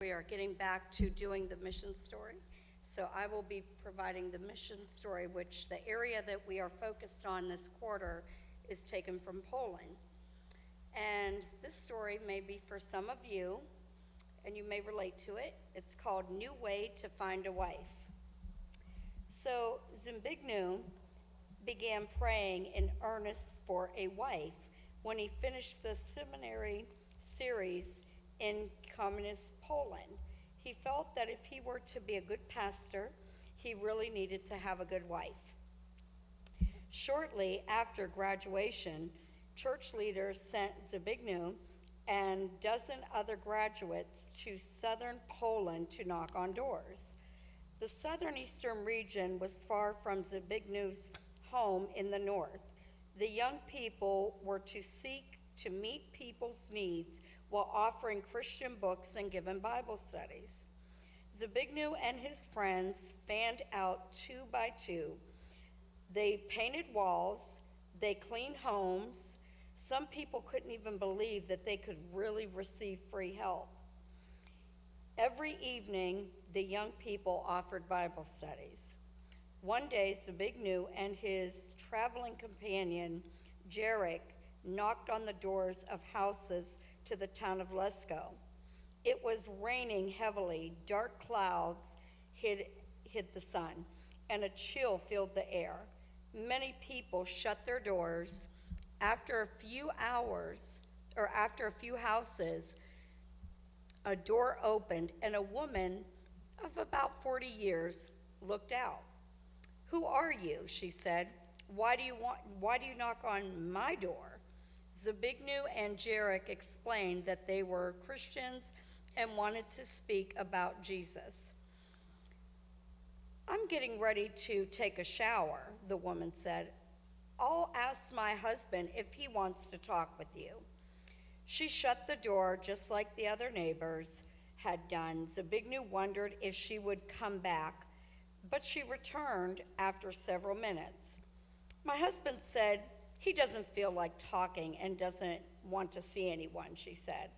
We are getting back to doing the mission story. So I will be providing the mission story, which the area that we are focused on this quarter is taken from Poland. And this story may be for some of you, and you may relate to it. It's called New Way to Find a Wife. So Zbigniew began praying in earnest for a wife when he finished the seminary series in communist Poland. He felt that if he were to be a good pastor, he really needed to have a good wife. Shortly after graduation, church leaders sent Zbigniew and a dozen other graduates to southern Poland to knock on doors. The southern eastern region was far from Zbigniew's home in the north. The young people were to seek to meet people's needs while offering Christian books and giving Bible studies. Zbigniew and his friends fanned out 2 by 2. They painted walls, they cleaned homes. Some people couldn't even believe that they could really receive free help. Every evening, the young people offered Bible studies. One day, Zbigniew and his traveling companion, Jarek, knocked on the doors of houses to the town of Lesko. It was raining heavily. Dark clouds hid the sun, and a chill filled the air. Many people shut their doors. After a few houses, a door opened, and a woman of about 40 years looked out. "Who are you?" she said. Why do you knock on my door?" Zbigniew and Jarek explained that they were Christians and wanted to speak about Jesus. "I'm getting ready to take a shower," the woman said. "I'll ask my husband if he wants to talk with you." She shut the door just like the other neighbors had done. Zbigniew wondered if she would come back, but she returned after several minutes. "My husband said he doesn't feel like talking and doesn't want to see anyone," she said.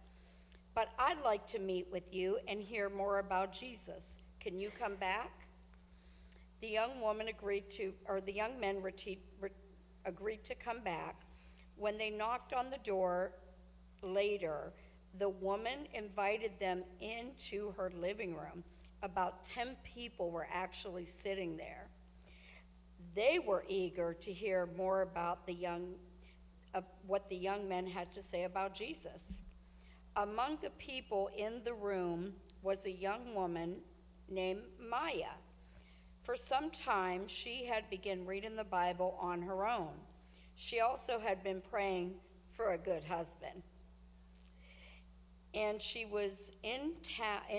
"But I'd like to meet with you and hear more about Jesus. Can you come back?" The young men agreed to come back. When they knocked on the door later, the woman invited them into her living room. About 10 people were actually sitting there. They were eager to hear more about what the young men had to say about Jesus. Among the people in the room was a young woman named Maya. For some time, she had begun reading the Bible on her own. She also had been praying for a good husband. And she was in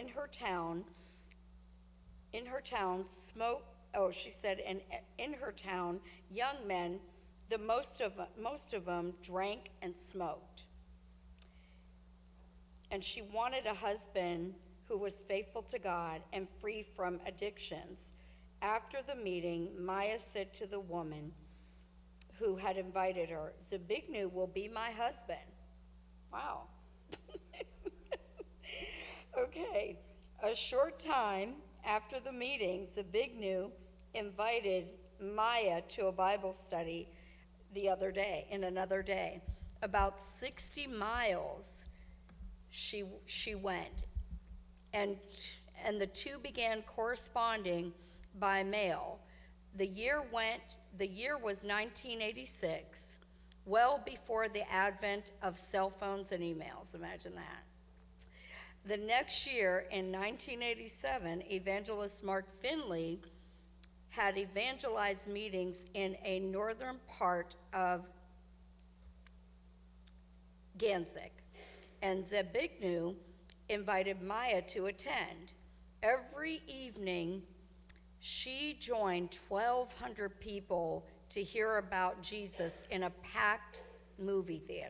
her town, young men, most of them drank and smoked. And she wanted a husband who was faithful to God and free from addictions. After the meeting, Maya said to the woman who had invited her, "Zbigniew will be my husband." Wow. Okay. A short time after the meeting, Zbigniew invited Maya to a Bible study another day. About 60 miles she went, and the two began corresponding by mail. The year was 1986, well before the advent of cell phones and emails. Imagine that. The next year, in 1987, evangelist Mark Finley had evangelized meetings in a northern part of Danzig, and Zbigniew invited Maya to attend. Every evening, she joined 1,200 people to hear about Jesus in a packed movie theater.